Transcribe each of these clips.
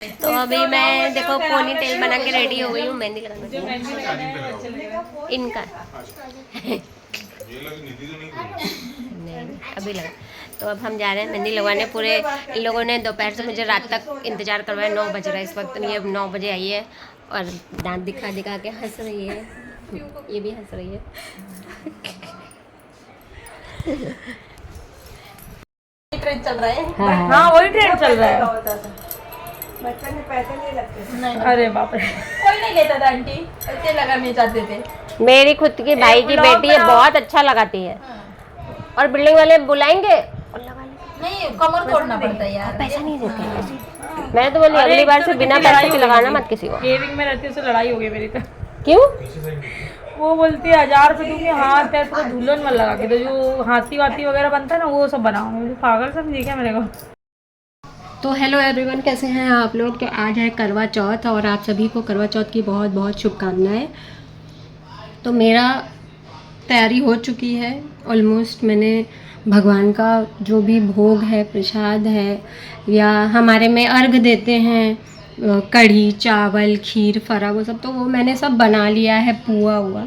तो अभी मैं देखो पोनी टेल बना के रेडी हो गई हूँ। मेहंदी लगाने इनका नहीं अभी लगा। तो अब हम जा रहे हैं मेहंदी लगवाने। पूरे इन लोगों ने दोपहर से मुझे रात तक इंतज़ार करवाया। 9 बज रहा है इस वक्त। ये 9 बजे आई है और दांत दिखा दिखा के हंस रही है। ये भी हंस रही है। ट्रेंड चल रहा है। हाँ वही ट्रेंड चल रहा है। बचपन में पैसे नहीं लगते। नहीं, अरे बाप रे, कोई नहीं लेता था आंटी, ऐसे लगाने चाहते थे। मेरी खुद की भाई की बेटी है, बहुत अच्छा लगाती है। और बिल्डिंग वाले बुलाएंगे और लगा लेंगे। नहीं कमर तोड़ना पड़ता है यार, पैसा नहीं देते। मैं तो बोली अगली बार से बिना पैसे के लगाना मत किसी को। गेमिंग में रहती है, उससे लड़ाई हो गई मेरी तो। क्यों? वो बोलती है 1000 रुपये दूंगी, हाथ पैर पूरा झूलन मत लगा के, तो जो हाथी वाथी वगैरह बनता है ना वो सब बनाओ। मुझे पागल समझी क्या मेरे को। तो हेलो एवरीवन, कैसे हैं आप लोग? तो आज है करवा चौथ और आप सभी को करवा चौथ की बहुत बहुत शुभकामनाएं। तो मेरा तैयारी हो चुकी है ऑलमोस्ट। मैंने भगवान का जो भी भोग है, प्रसाद है, या हमारे में अर्घ देते हैं, कढ़ी चावल खीर फरा, वो सब तो वो मैंने सब बना लिया है, पुआ हुआ।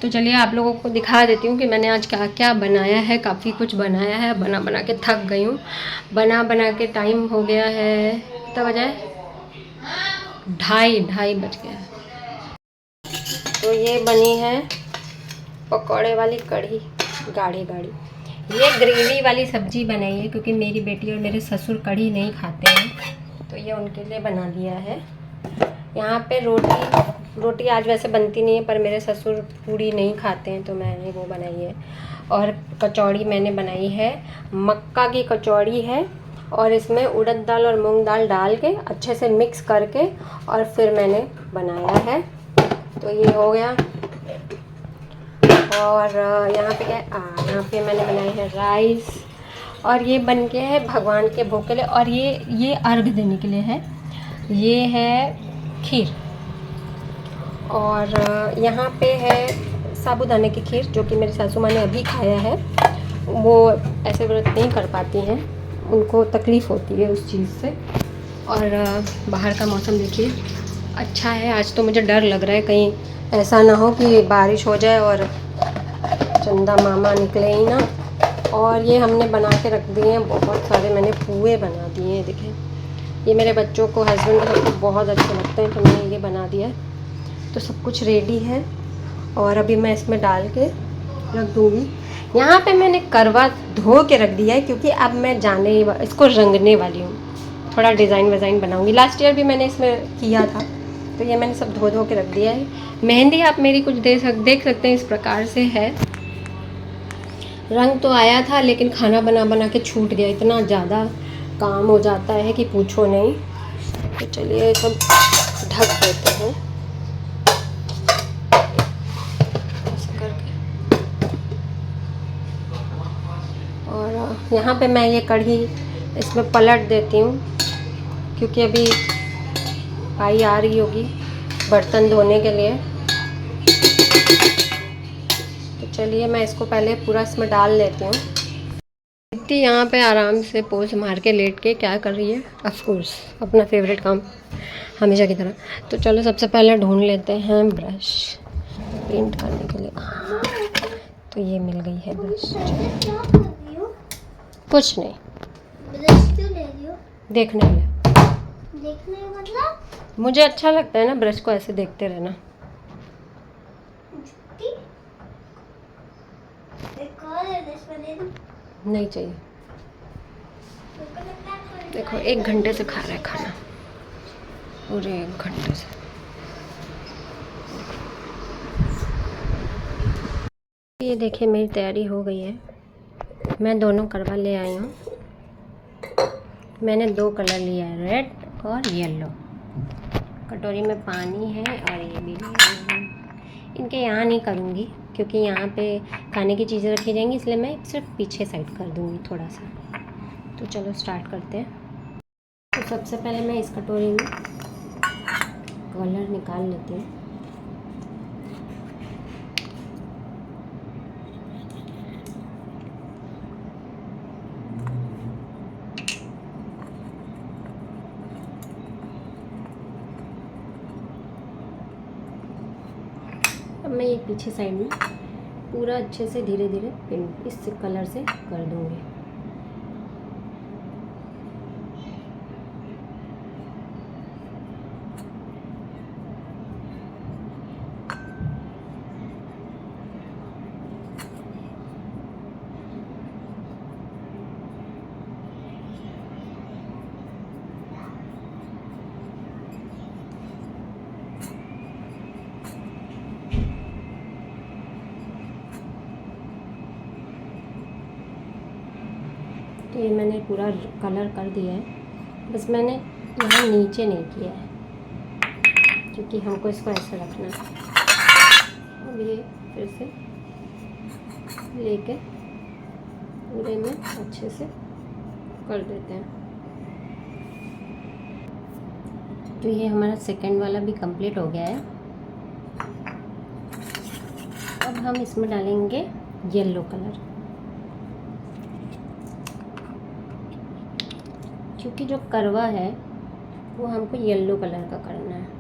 तो चलिए आप लोगों को दिखा देती हूँ कि मैंने आज क्या क्या बनाया है। काफ़ी कुछ बनाया है, बना बना के थक गई हूँ। बना बना के टाइम हो गया है, कितना बजा है? 2:30 बज गया है। तो ये बनी है पकौड़े वाली कढ़ी, गाढ़ी गाढ़ी। ये ग्रेवी वाली सब्जी बनाई है क्योंकि मेरी बेटी और मेरे ससुर कढ़ी नहीं खाते हैं, तो ये उनके लिए बना दिया है। यहाँ पे रोटी आज वैसे बनती नहीं है, पर मेरे ससुर पूड़ी नहीं खाते हैं तो मैंने वो बनाई है। और कचौड़ी मैंने बनाई है, मक्का की कचौड़ी है, और इसमें उड़द दाल और मूंग दाल डाल के अच्छे से मिक्स करके और फिर मैंने बनाया है। तो ये हो गया। और यहाँ पे क्या है, यहाँ पे मैंने बनाई है राइस, और ये बन के है भगवान के भोग के लिए, और ये अर्घ देने के लिए है। ये है खीर, और यहाँ पे है साबूदाने की खीर जो कि मेरी सासू माँ ने अभी खाया है। वो ऐसे व्रत नहीं कर पाती हैं, उनको तकलीफ़ होती है उस चीज़ से। और बाहर का मौसम देखिए अच्छा है। आज तो मुझे डर लग रहा है कहीं ऐसा ना हो कि बारिश हो जाए और चंदा मामा निकले ही ना। और ये हमने बना के रख दिए हैं बहुत सारे, मैंने पुए बना दिए हैं। देखें, ये मेरे बच्चों को, हस्बैंड को, सबको बहुत अच्छे लगते हैं, तो मैंने ये बना दिया। तो सब कुछ रेडी है और अभी मैं इसमें डाल के रख दूँगी। यहाँ पे मैंने करवा धो के रख दिया है क्योंकि अब मैं इसको रंगने वाली हूँ। थोड़ा डिज़ाइन विज़ाइन बनाऊँगी। लास्ट ईयर भी मैंने इसमें किया था, तो ये मैंने सब धो के रख दिया है। मेहंदी आप मेरी कुछ देख सकते हैं, इस प्रकार से है। रंग तो आया था लेकिन खाना बना बना के छूट गया। इतना ज़्यादा काम हो जाता है कि पूछो नहीं। तो चलिए सब ढक देते हैं ऐसे करके। और यहाँ पे मैं ये कढ़ी इसमें पलट देती हूँ क्योंकि अभी भाई आ रही होगी बर्तन धोने के लिए। तो चलिए मैं इसको पहले पूरा इसमें डाल लेती हूँ। दीप्ति यहाँ पे आराम से पोज मार के लेट के क्या कर रही है? ऑफ कोर्स अपना फेवरेट काम हमेशा की तरह। तो चलो सबसे पहले ढूंढ लेते हैं ब्रश पेंट करने के लिए। तो ये मिल गई है ब्रश। कुछ नहीं, ब्रश क्यों ले रही हो? देखने के लिए। देखने मतलब? मुझे अच्छा लगता है ना ब्रश को ऐसे देखते रहना। एक और है, ब्रश बने दो। नहीं चाहिए। देखो 1 घंटे से खा रहा है खाना, पूरे 1 घंटे से। ये देखिए मेरी तैयारी हो गई है। मैं दोनों करवा ले आई हूँ। मैंने 2 कलर लिया है, रेड और येलो। कटोरी में पानी है और ये भी इनके यहाँ नहीं करूँगी क्योंकि यहाँ पे खाने की चीज़ें रखी जाएंगी, इसलिए मैं सिर्फ पीछे साइड कर दूँगी थोड़ा सा। तो चलो स्टार्ट करते हैं। तो सबसे पहले मैं इस कटोरी में कलर निकाल लेती हूँ। मैं ये पीछे साइड में पूरा अच्छे से धीरे धीरे पेंट इस कलर से कर दूँगी। तो ये मैंने पूरा कलर कर दिया है, बस मैंने यहाँ नीचे नहीं किया है क्योंकि हमको इसको ऐसे रखना है। अब ये फिर से लेके पूरे में अच्छे से कर देते हैं। तो ये हमारा सेकंड वाला भी कंप्लीट हो गया है। अब हम इसमें डालेंगे येलो कलर, क्योंकि जो करवा है वो हमको येलो कलर का करना है।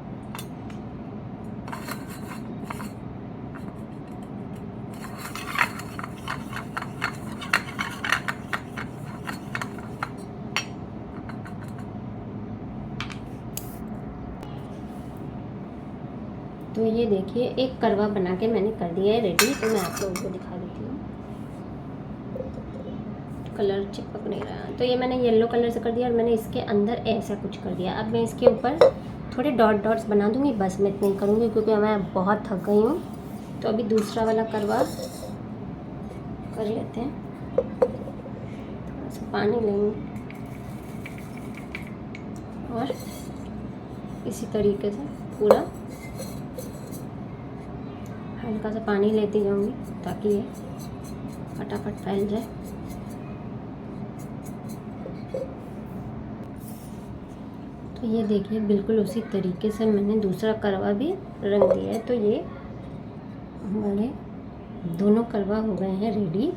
तो ये देखिए एक करवा बना के मैंने कर दिया है रेडी। तो मैं आप लोगों को दिखा देती हूँ, कलर चिपक नहीं रहा। तो ये मैंने येलो कलर से कर दिया और मैंने इसके अंदर ऐसा कुछ कर दिया। अब मैं इसके ऊपर थोड़े डॉट डॉट्स बना दूँगी, बस मैं इतनी करूँगी क्योंकि मैं बहुत थक गई हूँ। तो अभी दूसरा वाला करवा कर लेते हैं। थोड़ा सा पानी लेंगे और इसी तरीके से पूरा हल्का सा पानी लेती जाऊँगी ताकि ये फटाफट फैल जाए। तो ये देखिए बिल्कुल उसी तरीके से मैंने दूसरा करवा भी रंग दिया है। तो ये हमारे दोनों करवा हो गए हैं रेडी।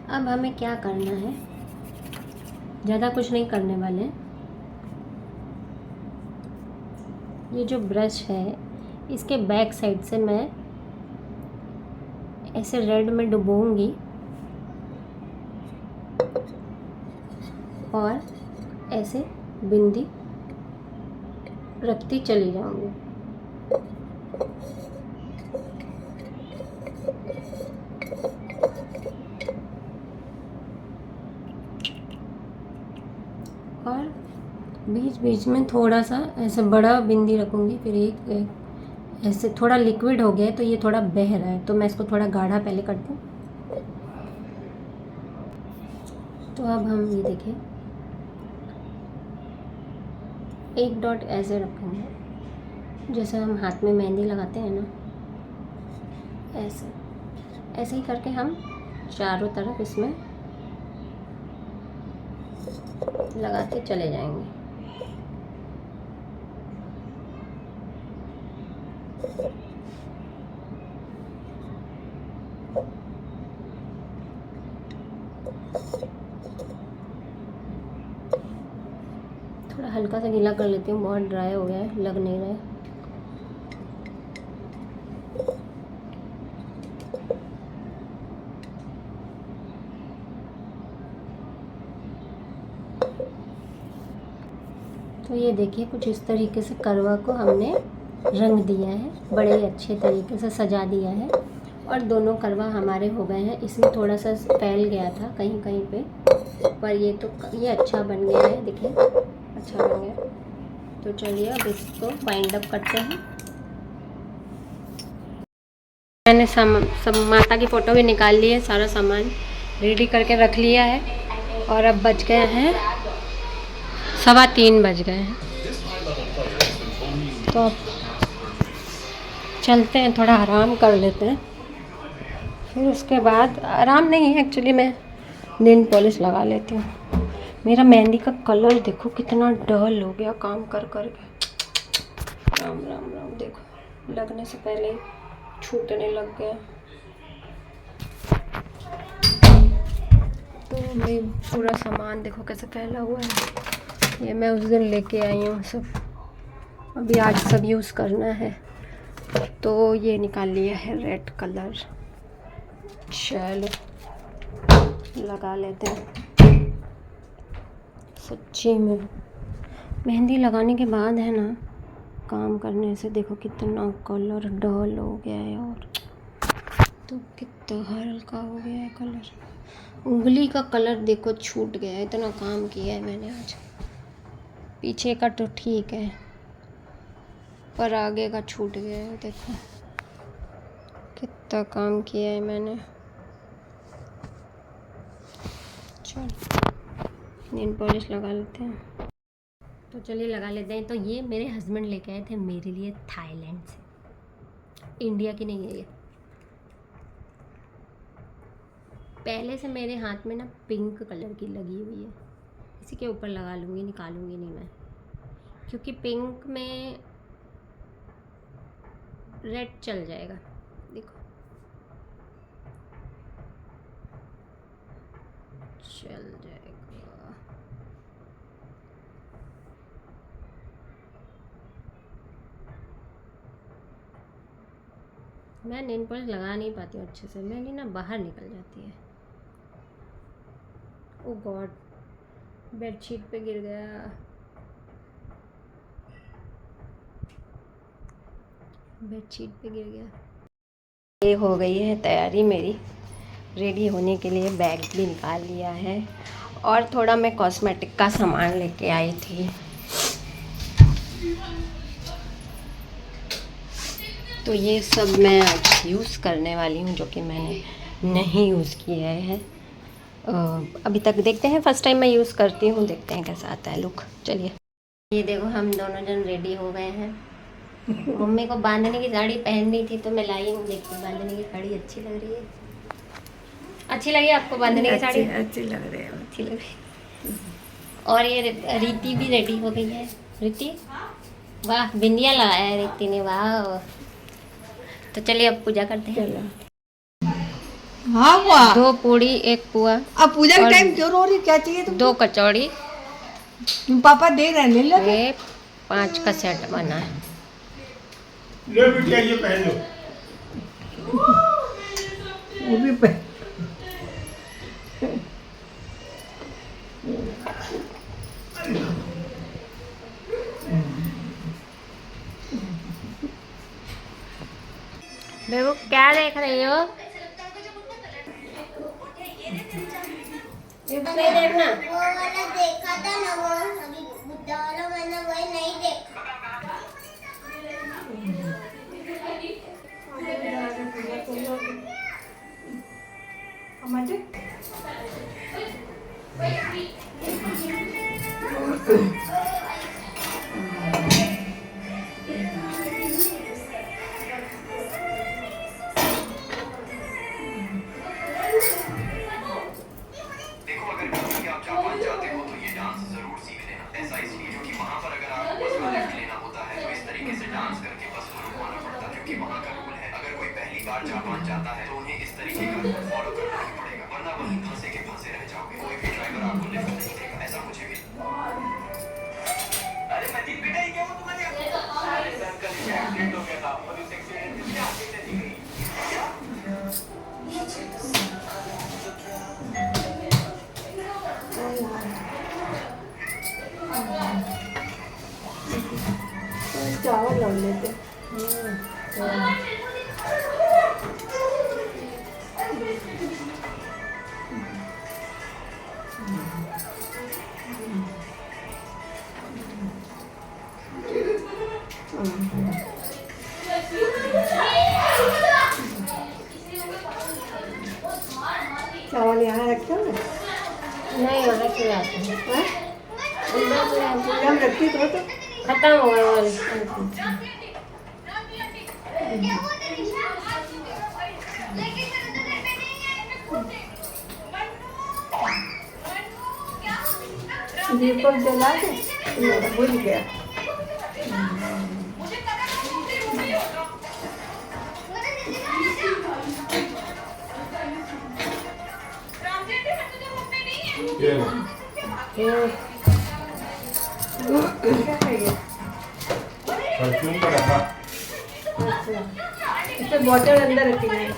अब हमें क्या करना है, ज़्यादा कुछ नहीं करने वाले हैं। ये जो ब्रश है इसके बैक साइड से मैं ऐसे रेड में डुबोऊंगी और ऐसे बिंदी रखती चली जाऊंगी। और बीच बीच में थोड़ा सा ऐसे बड़ा बिंदी रखूंगी। फिर एक ऐसे थोड़ा लिक्विड हो गया है तो ये थोड़ा बह रहा है, तो मैं इसको थोड़ा गाढ़ा पहले करती हूँ। तो अब हम ये देखिए एक डॉट ऐसे रखेंगे जैसे हम हाथ में मेहंदी लगाते हैं ना, ऐसे ऐसे ही करके हम चारों तरफ इसमें लगाते चले जाएंगे। थोड़ा हल्का सा गीला कर लेती हूँ, बहुत ड्राई हो गया है, लग नहीं रहा है। तो ये देखिए कुछ इस तरीके से करवा को हमने रंग दिया है, बड़े अच्छे तरीके से सजा दिया है और दोनों करवा हमारे हो गए हैं। इसमें थोड़ा सा फैल गया था कहीं कहीं पे, पर ये अच्छा बन गया है। देखिए अच्छा बन गया। तो चलिए अब इसको बाइंड अप करते हैं। मैंने सब माता की फ़ोटो भी निकाल ली है, सारा सामान रेडी करके रख लिया है और अब बज गए हैं 3:15 बज गए हैं। तो अब चलते हैं, थोड़ा आराम कर लेते हैं। फिर उसके बाद आराम नहीं है एक्चुअली, मैं नेल पॉलिश लगा लेती हूँ। मेरा मेहंदी का कलर देखो कितना डल हो गया काम कर कर के। राम राम राम, देखो लगने से पहले ही छूटने लग गया। तो मैं पूरा सामान देखो कैसे फैला हुआ है। ये मैं उस दिन लेके आई हूँ सब, अभी आज सब यूज़ करना है। तो ये निकाल लिया है रेड कलर। चलो लगा लेते हैं। सच्ची में मेहंदी लगाने के बाद है ना, काम करने से देखो कितना कलर डल हो गया है, और तो कितना हल्का हो गया है कलर। उंगली का कलर देखो छूट गया है, इतना काम किया है मैंने आज। पीछे का तो ठीक है पर आगे का छूट गया है। देखो कितना काम किया है मैंने। चलो नेल पॉलिश लगा लेते हैं। तो चलिए लगा लेते हैं। तो ये मेरे हस्बैंड लेके आए थे मेरे लिए थाईलैंड से, इंडिया की नहीं है ये। पहले से मेरे हाथ में ना पिंक कलर की लगी हुई है, इसी के ऊपर लगा लूँगी, निकालूंगी नहीं मैं, क्योंकि पिंक में रेड चल जाएगा। देखो चल जाएगा। मैं नेल पॉलिश लगा नहीं पाती हूँ अच्छे से, मेरी ना बाहर निकल जाती है। ओ गॉड, बेडशीट पे गिर गया। बेडशीट पे गिर गया। ये हो गई है तैयारी मेरी रेडी होने के लिए। बैग भी निकाल लिया है और थोड़ा मैं कॉस्मेटिक का सामान लेके आई थी। तो ये सब मैं आज यूज़ करने वाली हूँ, जो कि मैंने नहीं यूज़ किया है अभी तक। देखते हैं, फर्स्ट टाइम मैं यूज़ करती हूँ, देखते हैं कैसा आता है लुक। चलिए ये देखो हम दोनों जन रेडी हो गए हैं। मम्मी को बांधने की साड़ी पहननी थी तो मैं लाई हूँ। देखिए बांधने की साड़ी अच्छी लग रही है। अच्छी लगी आपको बांधने की साड़ी? अच्छी लग रही है। अच्छी लग रही है। और ये रीति भी रेडी हो गई है। रीति वाह, बिंदिया लगाया है रीति ने, वाह। तो चलिए अब पूजा करते हैं। हाँ बुआ, 2 पूड़ी 1 पुआ। अब पूजा के टाइम क्यों रो रही, क्या चाहिए तुम? 2 कचौड़ी, पापा दे रहे हैं, ले लो। ये 5 का सेट बना है। ले बिटिया ये पहन लो। वो भी पे देखो क्या देख रही हो? नहीं देखना। वो वाला देखा था ना, वो अभी बुद्धा वाला मैंने वही नहीं देखा। जापान जाता है तो उन्हें इस तरीके का रूल फॉलो करना ही पड़ेगा, वरना वहीं फंसे के फंसे रह जाओगे। कोई भी ड्राइवर आपको लिफ्ट नहीं देगा, ऐसा मुझे भी। अरे मजीद बेटा ये क्या हुआ तुम्हारे? अरे सर कल एक्सीडेंट हो गया था और उस एक्सीडेंट में आगे चली गई। चावल लग लेते। चावल यहाँ रखे हो? नहीं वहाँ से लाते हैं। हम रखी तो खत्म हो गया वाले। दीपक जला के बुझ गया। परफ्यूम का डब्बा। अच्छा, इसमें बॉटल अंदर रखी है।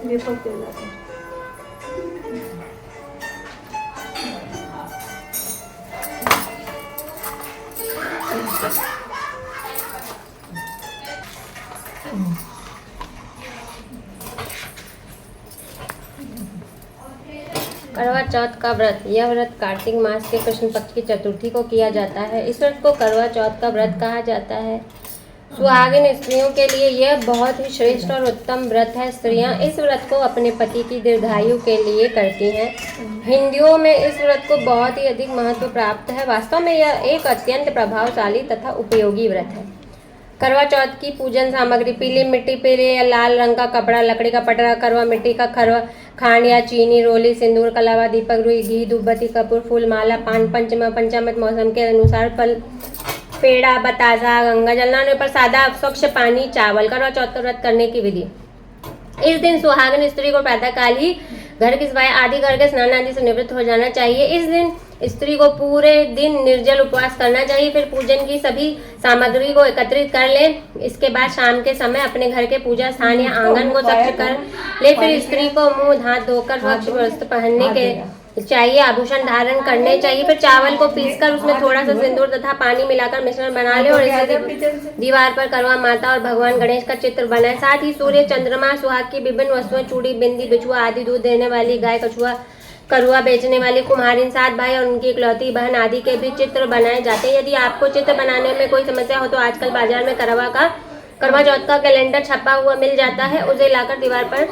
दीपक जलाते हैं। करवा चौथ का व्रत। यह व्रत कार्तिक मास के कृष्ण पक्ष की चतुर्थी को किया जाता है। इस व्रत को करवा चौथ का व्रत कहा जाता है। सुहागिन स्त्रियों के लिए यह बहुत ही श्रेष्ठ और उत्तम व्रत है। स्त्रियां इस व्रत को अपने पति की दीर्घायु के लिए करती हैं। हिंदुओं में इस व्रत को बहुत ही अधिक महत्व प्राप्त है। वास्तव में यह एक अत्यंत प्रभावशाली तथा उपयोगी व्रत है। करवा चौथ की पूजन सामग्री: पीली मिट्टी, पीले या लाल रंग का कपड़ा, लकड़ी का पटरा, करवा मिट्टी का खरवा, खांड या चीनी, रोली, सिंदूर, कलावा, दीपक, रुई, घी, धूपबत्ती, कपूर, फूल, माला, पान, पंचामृत मौसम के अनुसार फल, पेड़ा, बतासा, गंगा जल, नहाने पर सादा स्वच्छ पानी, चावल। करवा चौथ का व्रत करने की विधि: इस दिन सुहागिन स्त्री को प्रातःकाल ही घर की सफाई आदि करके स्नान आदि से निवृत्त हो जाना चाहिए। इस दिन स्त्री को पूरे दिन निर्जल उपवास करना चाहिए। फिर पूजन की सभी सामग्री को एकत्रित कर लें। इसके बाद शाम के समय अपने घर के पूजा स्थान या आंगन को स्वच्छ कर ले। फिर स्त्री को मुंह हाथ धोकर स्वच्छ वस्त्र पहनने के चाहिए, आभूषण धारण करने चाहिए। फिर चावल को पीसकर उसमें थोड़ा सा सिंदूर तथा पानी मिलाकर मिश्रण बना ले और इसे दीवार पर करवा माता और भगवान गणेश का चित्र बनाए। साथ ही सूर्य, चंद्रमा, सुहाग की विभिन्न वस्तुएं, चूड़ी, बिंदी, बिछुआ आदि, दूध देने वाली गाय, कछुआ, करुआ बेचने वाली कुम्हारिन, 7 भाई और उनकी इकलौती बहन आदि के भी चित्र बनाए जाते हैं। यदि आपको चित्र बनाने में कोई समस्या हो तो आजकल बाजार में करवा चौथ का कैलेंडर छपा हुआ मिल जाता है, उसे लाकर दीवार पर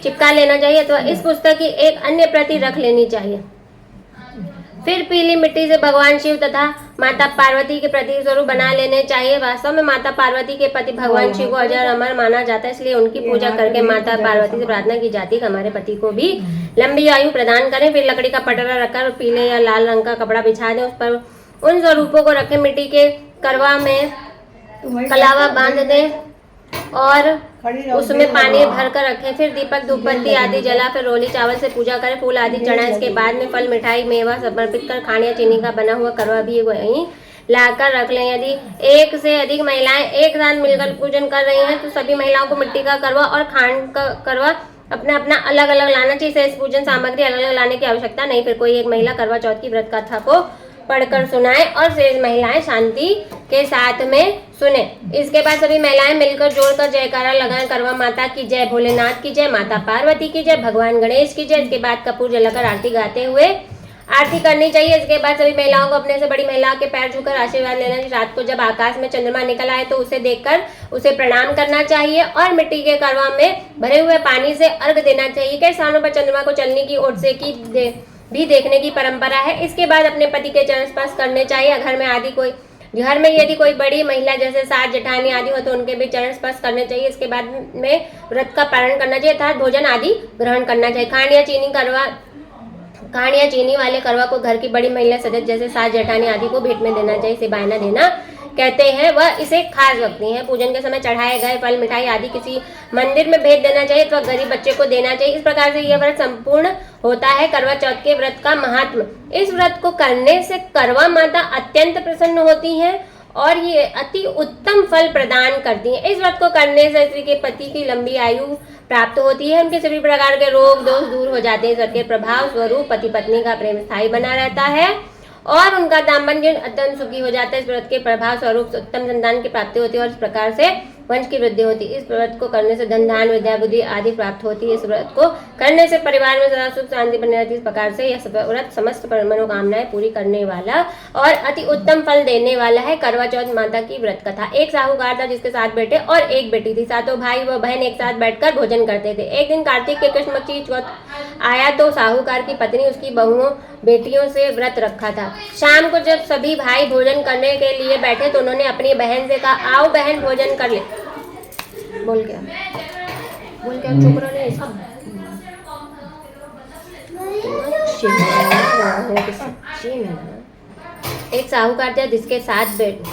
चिपका लेना चाहिए अथवा इस पुस्तक की एक अन्य प्रति रख लेनी चाहिए। फिर पीली मिट्टी से भगवान शिव तथा माता पार्वती के प्रतीक स्वरूप बना लेने चाहिए। वास्तव में माता पार्वती के पति भगवान शिव को अजर अमर माना जाता है, इसलिए उनकी पूजा करके माता पार्वती से प्रार्थना की जाती है कि हमारे पति को भी लंबी आयु प्रदान करें। फिर लकड़ी का पटरा रखकर पीले या लाल रंग का कपड़ा बिछा दें, उस पर उन स्वरूपों को रखें। मिट्टी के करवा में कलावा बांध दें और उसमें पानी भर कर रखें। फिर दीपक, धूपबत्ती आदि जला फिर रोली चावल से पूजा करें, फूल आदि चढ़ाएं। इसके बाद में फल, मिठाई, मेवा समर्पित कर खांड या चीनी का बना हुआ करवा भी वहीं लाकर रख लें। यदि एक से अधिक महिलाएं एक साथ मिलकर पूजन कर रही हैं तो सभी महिलाओं को मिट्टी का करवा और खांड का करवा अपना अपना अलग अलग लाना चाहिए। शेष पूजन सामग्री अलग अलग लाने की आवश्यकता नहीं। फिर कोई एक महिला करवा चौथ की व्रत कथा को पढ़कर सुनाए और शेष महिलाएं शांति के साथ में सुने। इसके बाद सभी महिलाएं मिलकर जोड़कर जयकारा लगाएं। करवा माता की जय, भोलेनाथ की जय, माता पार्वती की जय, भगवान गणेश की जय। इसके बाद कपूर जलाकर आरती गाते हुए आरती करनी चाहिए। इसके बाद सभी महिलाओं को अपने से बड़ी महिला के पैर छूकर आशीर्वाद लेना चाहिए। रात को जब आकाश में चंद्रमा निकल आए तो उसे देखकर उसे प्रणाम करना चाहिए और मिट्टी के करवा में भरे हुए पानी से अर्घ देना चाहिए। कई स्थानों पर चंद्रमा को चलने की ओर से भी देखने की परंपरा है। इसके बाद अपने पति के चरण स्पर्श करने चाहिए। घर में यदि कोई बड़ी महिला जैसे सास, जेठानी आदि हो तो उनके भी चरण स्पर्श करने चाहिए। इसके बाद में व्रत का पालन करना चाहिए अर्थात भोजन आदि ग्रहण करना चाहिए। खांड या चीनी वाले करवा को घर की बड़ी महिला सदस्य जैसे सास, जेठानी आदि को भेंट में देना चाहिए। इसे बायना देना कहते हैं। वह इसे खास रखती हैं। पूजन के समय चढ़ाए गए फल, मिठाई आदि किसी मंदिर में भेज देना चाहिए तो गरीब बच्चे को देना चाहिए। इस प्रकार से यह व्रत संपूर्ण होता है। करवा चौथ के व्रत का महात्म: इस व्रत को करने से करवा माता अत्यंत प्रसन्न होती हैं और ये अति उत्तम फल प्रदान करती हैं। इस व्रत को करने से स्त्री के पति की लंबी आयु प्राप्त होती है, उनके सभी प्रकार के रोग दोष दूर हो जाते हैं। इस व्रत के प्रभाव स्वरूप पति पत्नी का प्रेम स्थायी बना रहता है और उनका दाम्पत्य जीवन अत्यंत सुखी हो जाता है। इस व्रत के प्रभाव स्वरूप उत्तम संतान की प्राप्ति होती है और इस प्रकार से वंश की वृद्धि होती है। इस व्रत को करने से धन, धान, विद्या, बुद्धि आदि प्राप्त होती है। इस व्रत को करने से परिवार में सदा सुख शांति बनी रहती है। इस प्रकार से यह व्रत समस्त मनोकामनाएं पूरी करने वाला और अति उत्तम फल देने वाला है। करवा चौथ माता की व्रत कथा: एक साहूकार था जिसके 7 बेटे और एक बेटी थी। सातों भाई व बहन एक साथ बैठकर भोजन करते थे। एक दिन कार्तिक के कृष्ण पक्ष की चौथ आया तो साहूकार की पत्नी उसकी बहुओं बेटियों से व्रत रखा था। शाम को जब सभी भाई भोजन करने के लिए बैठे तो उन्होंने अपनी बहन से कहा, आओ बहन भोजन कर ले। बोल क्या चुप रहो नहीं सब। एक साहूकार था जिसके 7 बेटे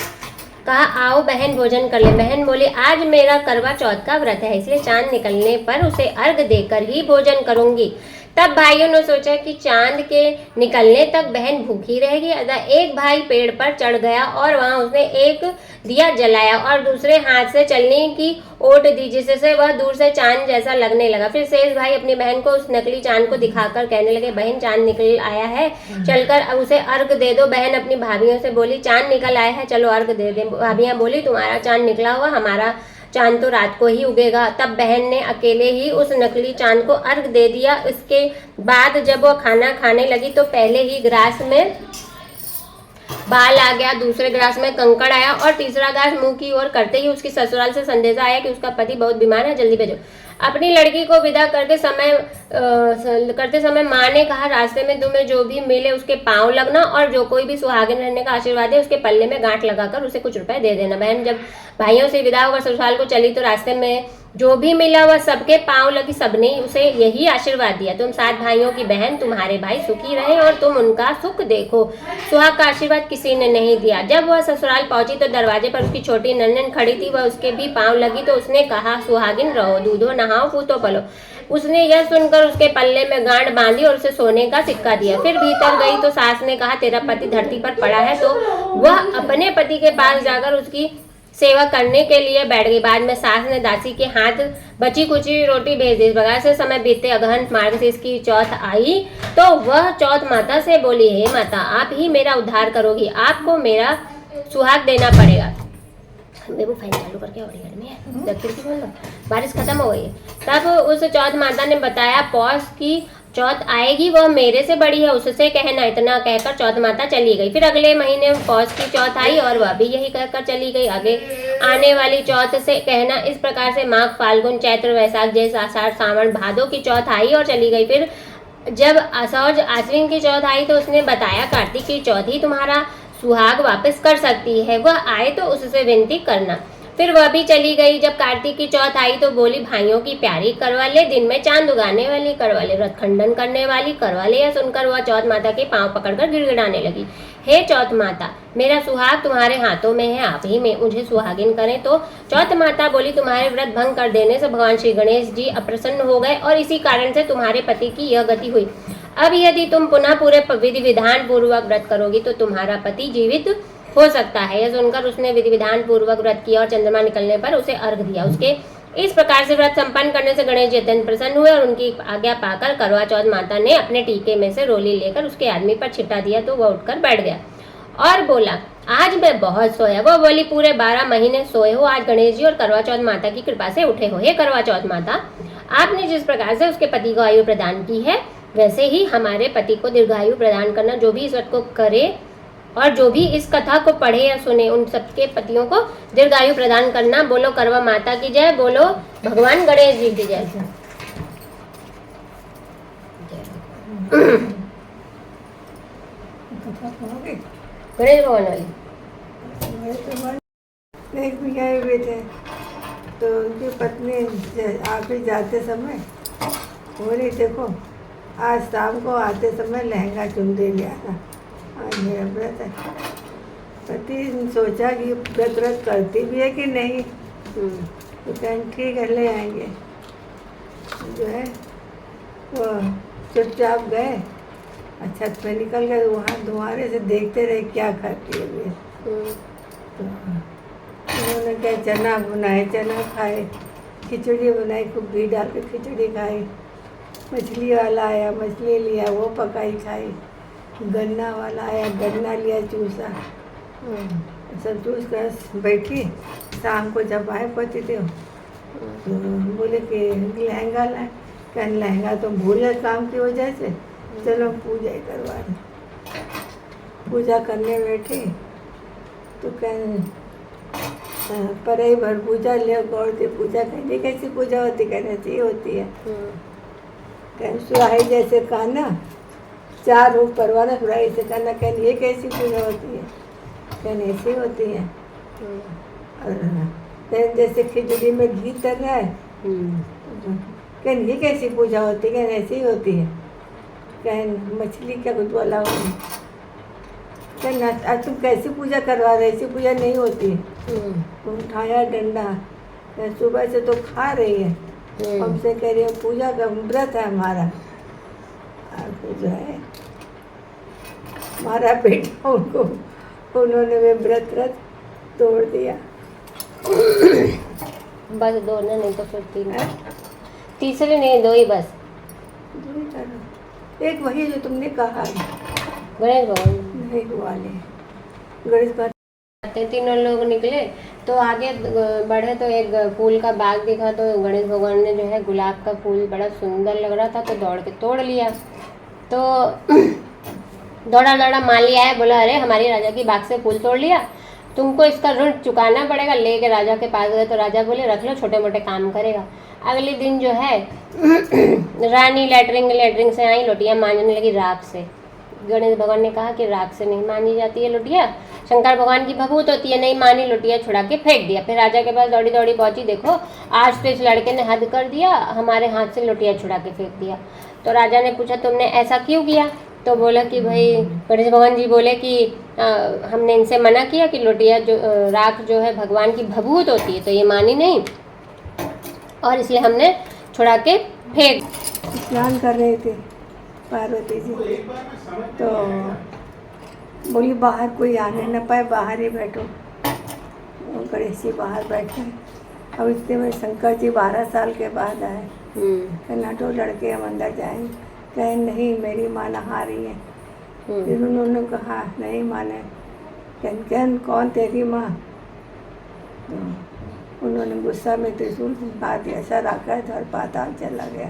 कहा आओ बहन भोजन कर ले। बहन बोली आज मेरा करवा चौथ का व्रत है, इसलिए चांद निकलने पर उसे अर्घ देकर ही भोजन करूंगी। तब भाइयों ने सोचा कि चांद के निकलने तक बहन भूखी रहेगी, अतः एक भाई पेड़ पर चढ़ गया और वहां उसने एक दिया जलाया और दूसरे हाथ से चलने की ओट दी, जिससे वह दूर से चांद जैसा लगने लगा। फिर शेष भाई अपनी बहन को उस नकली चांद को दिखाकर कहने लगे, बहन चांद निकल आया है, चलकर उसे अर्घ दे दो। बहन अपनी भाभियों से बोली, चांद निकल आया है, चलो अर्घ दे दे। भाभियां बोली, तुम्हारा चांद निकला हुआ, हमारा चांद तो रात को ही उगेगा। तब बहन ने अकेले ही उस नकली चांद को अर्घ दे दिया। इसके बाद जब वो खाना खाने लगी तो पहले ही ग्रास में बाल आ गया, दूसरे ग्रास में कंकड़ आया और तीसरा ग्रास मुंह की ओर करते ही उसकी ससुराल से संदेशा आया कि उसका पति बहुत बीमार है, जल्दी भेजो। अपनी लड़की को विदा करते समय माँ ने कहा, रास्ते में तुम्हें जो भी मिले उसके पांव लगना और जो कोई भी सुहागिन रहने का आशीर्वाद है उसके पल्ले में गांठ लगाकर उसे कुछ रुपए दे देना। बहन जब भाइयों से विदा होकर ससुराल को चली तो रास्ते में जो भी मिला वह सबके पांव लगी, सबने उसे यही आशीर्वाद दिया, तुम 7 भाइयों की बहन, तुम्हारे भाई सुखी रहे और तुम उनका सुख देखो। सुहाग का आशीर्वाद किसी ने नहीं दिया। जब वह ससुराल पहुंची तो दरवाजे पर उसकी छोटी नन्नन खड़ी थी, वह उसके भी पांव लगी तो उसने कहा, सुहागिन रहो, दूधो नहाओ, पूतो पलो। उसने यह सुनकर उसके पल्ले में गांठ बांधी और उसे सोने का सिक्का दिया। फिर भीतर गई तो सास ने कहा, तेरा पति धरती पर पड़ा है। तो वह अपने पति के पास जाकर उसकी सेवा करने के लिए बैठ गई। बाद में सास ने दासी के हाथ बची कुची रोटी भेज दी। इस प्रकार से समय बीते। अगहन मार्गशीर्ष की चौथ आई तो वह चौथ माता से बोली, हे माता, आप ही मेरा उद्धार करोगी, आपको मेरा सुहाग देना पड़ेगा। बेबू फैन चालू करके और गर्मी है, खिड़की खोल दो, बारिश खत्म हो गई है। तब उस चौथ माता ने बताया, पौष की चौथ आएगी, वह मेरे से बड़ी है, उससे कहना। इतना कहकर चौथ माता चली गई। फिर अगले महीने पौष की चौथ आई और वह भी यही कहकर चली गई। आगे आने वाली चौथ से कहना। इस प्रकार से माघ, फाल्गुन, चैत्र, वैशाख, ज्येष्ठ, आषाढ़, सावन, भादो की चौथ आई और चली गई। फिर जब असौज आश्विन की चौथ आई तो उसने बताया, कार्तिक की चौथ ही तुम्हारा सुहाग वापस कर सकती है, वह आए तो उससे विनती करना। फिर वह भी चली गई। जब कार्तिक की चौथ आई तो बोली, भाइयों की प्यारी करवाले, दिन में चांद उगाने वाली करवाले, व्रत खंडन करने वाली करवाले। यह सुनकर वह चौथ माता के पांव पकड़कर गिड़गिड़ाने लगी, हे चौथ माता, मेरा सुहाग तुम्हारे हाथों में है, आप ही में मुझे सुहागिन करें। तो चौथ माता बोली, तुम्हारे व्रत भंग कर देने से भगवान श्री गणेश जी अप्रसन्न हो गए और इसी कारण से तुम्हारे पति की यह गति हुई। अब यदि तुम पुनः पूरे विधि विधान पूर्वक व्रत करोगी तो तुम्हारा पति जीवित हो सकता है। यह सुनकर उसने विधि विधान पूर्वक व्रत किया और चंद्रमा निकलने पर उसे अर्घ दिया। उसके इस प्रकार से व्रत संपन्न करने से गणेश जी अत्यंत प्रसन्न हुए और उनकी आज्ञा पाकर करवा चौथ माता ने अपने टीके में से रोली लेकर उसके आदमी पर छिटा दिया तो वह उठकर बैठ गया और बोला, आज मैं बहुत सोया। वह बोली, पूरे 12 महीने सोए हो, आज गणेश जी और करवा चौथ माता की कृपा से उठे हो। हे करवा चौथ माता, आपने जिस प्रकार से उसके पति को आयु प्रदान की है वैसे ही हमारे पति को दीर्घायु प्रदान करना। जो भी इस व्रत को करे और जो भी इस कथा को पढ़े या सुने उन सबके पतियों को दीर्घायु प्रदान करना। बोलो करवा माता की जय, बोलो भगवान गणेश जी की जय। गणेश भगवान वाली एक भी गए हुए थे तो उनकी पत्नी आप ही जाते समय बोली, देखो आज शाम को आते समय लहंगा चुनरी ले आना, आज मेरा व्रत है। पति सोचा कि व्रत करती भी है कि नहीं, तो कहें ठीक है ले आएंगे। जो है वो चुपचाप गए, छत पे निकल गए, वहाँ दुआरे से देखते रहे क्या करती है वे। तो उन्होंने क्या चना बनाए, चना खाए, खिचड़ी बनाई, खूब घी डाल के खिचड़ी खाई। मछली वाला आया, मछली लिया, वो पकाई खाई। गन्ना वाला आया, गन्ना लिया, चूसा, सब चूस कर बैठी। शाम को जब आए पति थे तो बोले कि लहंगा लाए, कहने लहंगा तो भूल गए काम की वजह से, चलो पूजा ही करवा रहे। पूजा करने बैठे तो कहने परई भर पूजा ले, गौर से पूजा कहने कैसी पूजा होती, कहने ऐसी होती है। कहने सुराही जैसे कहना, 4 रूप करवाना, सुराही से कहना, कहने ये कैसी पूजा होती है, कहने ऐसी होती है। और कहने जैसे खिचड़ी में घी तर रहा है, कहने ये कैसी पूजा होती है, कहने ऐसी ही होती है। कहने मछली क्या कुछ बोला हो, कहना आज तुम कैसी पूजा करवा रहे, ऐसी पूजा नहीं होती। उठाया डंडा, सुबह से तो खा रही है, हमसे कह रही है पूजा का व्रत है हमारा। और फिर जो है हमारा बेटा उन्होंने भी व्रत तोड़ दिया। बस दो ना, नहीं तो फिर तीन, तीसरे नहीं, दो ही बस। एक वही जो तुमने कहा गणेश भगवान नहीं वाले गणेश भगवान। तीनों लोग निकले तो आगे बढ़े तो एक फूल का बाग दिखा, तो गणेश भगवान ने जो है गुलाब का फूल बड़ा सुंदर लग रहा था तो दौड़ के तोड़ लिया। तो दौड़ा दौड़ा माली आया, बोला अरे हमारी राजा की बाग से फूल तोड़ लिया, तुमको इसका ऋण चुकाना पड़ेगा। लेके राजा के पास गए तो राजा बोले रख लो, छोटे मोटे काम करेगा। अगले दिन जो है रानी लेटरिंग से आई, लोटियाँ मांजने लगी राख से। गणेश भगवान ने कहा कि राख से नहीं मानी जाती है लोटियाँ, शंकर भगवान की भभूत होती है, नहीं मानी, लोटियाँ छुड़ा के फेंक दिया। फिर राजा के पास दौड़ी दौड़ी पहुंची, देखो आज तो इस लड़के ने हद कर दिया, हमारे हाथ से लोटियाँ छुड़ा के फेंक दिया। तो राजा ने पूछा तुमने ऐसा क्यों किया? तो बोला कि भाई, गणेश भगवान जी बोले कि हमने इनसे मना किया कि लोटियाँ जो राख जो है भगवान की भभूत होती है, तो ये मानी नहीं और इसलिए हमने छुड़ा के फेंक। स्नान कर रहे थे पार्वती जी, तो बोली बाहर कोई आने न पाए, बाहर ही बैठो। गणेश जी बाहर बैठे। अब इतने में शंकर जी 12 साल के बाद आए। कहना लड़के हम अंदर जाएंगे, कहे नहीं मेरी माँ नहा रही है। फिर उन्होंने कहा नहीं माने, कहन कौन तेरी माँ? तो उन्होंने गुस्सा में त्रिशूल खा दिया, सर आकर धर पाताल चला गया।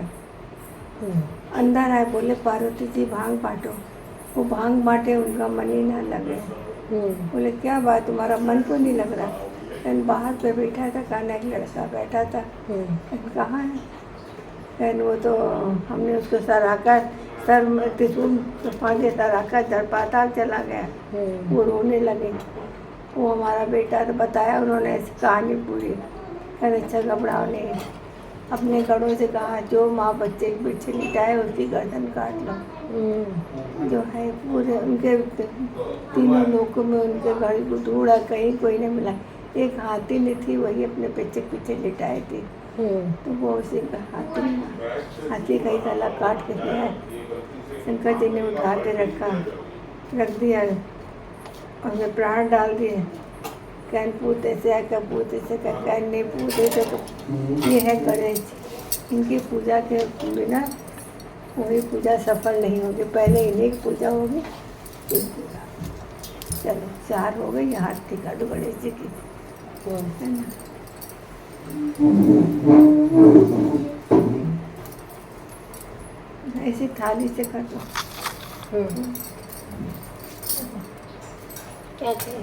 अंदर आए, बोले पार्वती जी भांग बांटो। वो भांग बांटे, उनका मन ही ना लगे। बोले क्या बात, तुम्हारा मन तो नहीं लग रहा? कहन बाहर पे बैठा था, कहना एक लड़का बैठा था। कहन कहाँ है? कहन वो तो हमने उसको सराकर सर में त्रिशूल फांदे, सराकर धर पाताल चला गया। वो रोने लगे। वो हमारा बेटा तो बताया उन्होंने ऐसी कहानी पूरी। कहने अच्छा घबराओ नहीं, अपने गढ़ों से कहा जो माँ बच्चे के पीछे लिटाए उसकी गर्दन काट लो। जो है पूरे उनके तीनों लोगों में उनके गढ़ को ढूंढा, कहीं कोई नहीं मिला। एक हाथी ने थी, वही अपने बच्चे के पीछे लिटाई थी। तो वो उसी का हाथी का ही गला काट के दिया। शंकर जी ने उठा के रख दिया और प्राण डाल दिए। कहन पूते से आकर पूते से कहन नहीं पूते से, तो ये है गणेश जी, इनकी पूजा के बिना कोई पूजा सफल नहीं होगी। पहले इन्हीं की पूजा होगी फिर पूजा। चलो 4 हो गई, यहाँ टिका दो गणेश जी की, है ना। ऐसी थाली से कर दो। क्या चाहिए?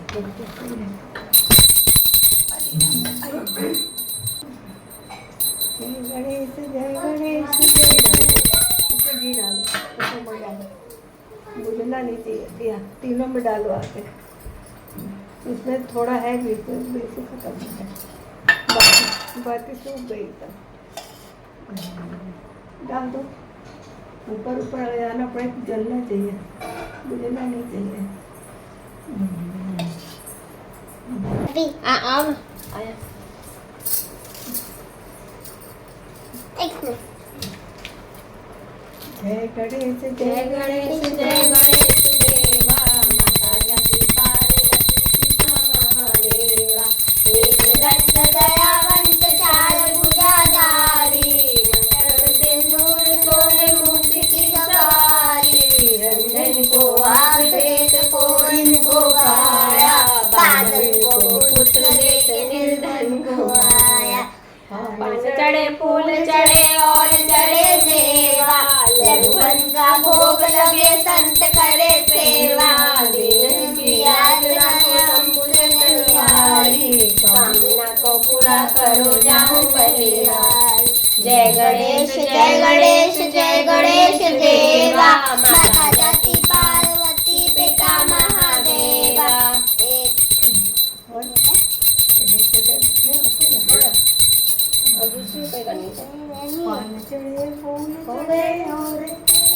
जय गणेश जय गणेश जय गणेश। इसमें घी डालो, उसमें मर डालो, भूलना नहीं चाहिए। दिया तीनों में डालो आके, इसमें थोड़ा है घी तो बिल्कुल खत्म हो जाए, बाकी सूख गई तब डाल दो। ऊपर ऊपर आ जाना पड़े, जलना चाहिए, भूलना नहीं चाहिए। आओ आया। एक मिनट। जय गणेश जय गणेश जय गणेश देवा, माता जपी पार्वती पिता महादेवा, एक दंत दयावंत चार भुजाधारी, मकर सिंदूर सोहे मूर्त की सवारी, रंजन को आभेद को इनको गाया, बादल को पुत्र देके निर्धन को आया। पान चढ़े फूल चढ़े और चढ़े सेवा, लड्डून का भोग लगे संत करे सेवा, दीन की यातना संपूर्ण तैयारी, कामना को पूरा करो जाऊं बलिहारी। जय गणेश जय गणेश जय गणेश देवा, माता जाति पार्वती पिता महादेवा। और दूसरी कोई करनी है? पान चढ़े फूल चढ़े और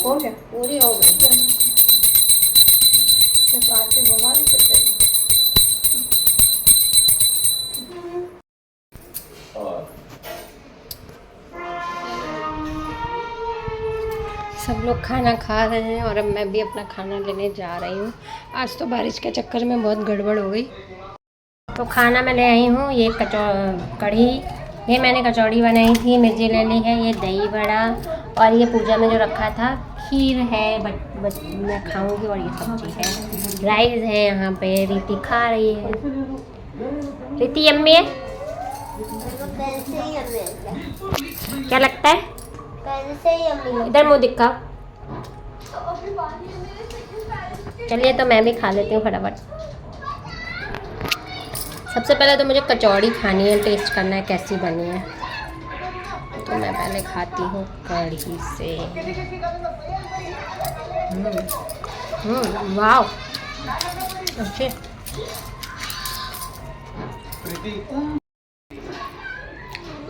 हो गया। पूरी हो गई। आरती भगवान सब लोग खाना खा रहे हैं और अब मैं भी अपना खाना लेने जा रही हूँ। आज तो बारिश के चक्कर में बहुत गड़बड़ हो गई। तो खाना मैं ले आई हूँ, ये कढ़ी, ये मैंने कचौड़ी बनाई थी, मिर्ची ले ली है, ये दही बड़ा, और ये पूजा में जो रखा था खीर है, बट मैं खाऊंगी, और ये सब्जी है, राइस है यहाँ पे। रीति खा रही है। रीति यम्मी है, कैसे ही अम्मी, क्या लगता है? कैसे ही अम्मी। इधर मुँह दिखा। चलिए तो मैं भी खा लेती हूँ फटाफट। सबसे पहले तो मुझे कचौड़ी खानी है, टेस्ट करना है कैसी बनी है। तो मैं पहले खाती हूँ कढ़ी से। वाह, अच्छे।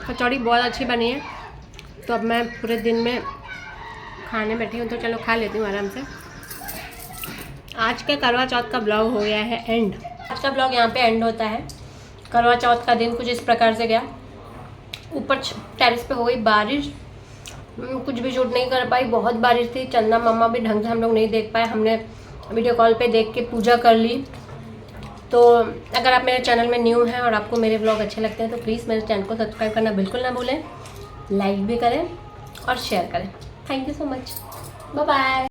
कचौड़ी बहुत अच्छी बनी है। तो अब मैं पूरे दिन में खाने बैठी हूँ, तो चलो खा लेती हूँ आराम से। आज के करवा चौथ का ब्लॉग हो गया है एंड। आज का ब्लॉग यहाँ पे एंड होता है। करवा चौथ का दिन कुछ इस प्रकार से गया। ऊपर टेरेस पे हो गई बारिश, कुछ भी शूट नहीं कर पाई, बहुत बारिश थी। चंदा मामा भी ढंग से हम लोग नहीं देख पाए, हमने वीडियो कॉल पे देख के पूजा कर ली। तो अगर आप मेरे चैनल में न्यू हैं और आपको मेरे ब्लॉग अच्छे लगते हैं तो प्लीज़ मेरे चैनल को सब्सक्राइब करना बिल्कुल ना भूलें, लाइक भी करें और शेयर करें। Thank you so much, bye bye.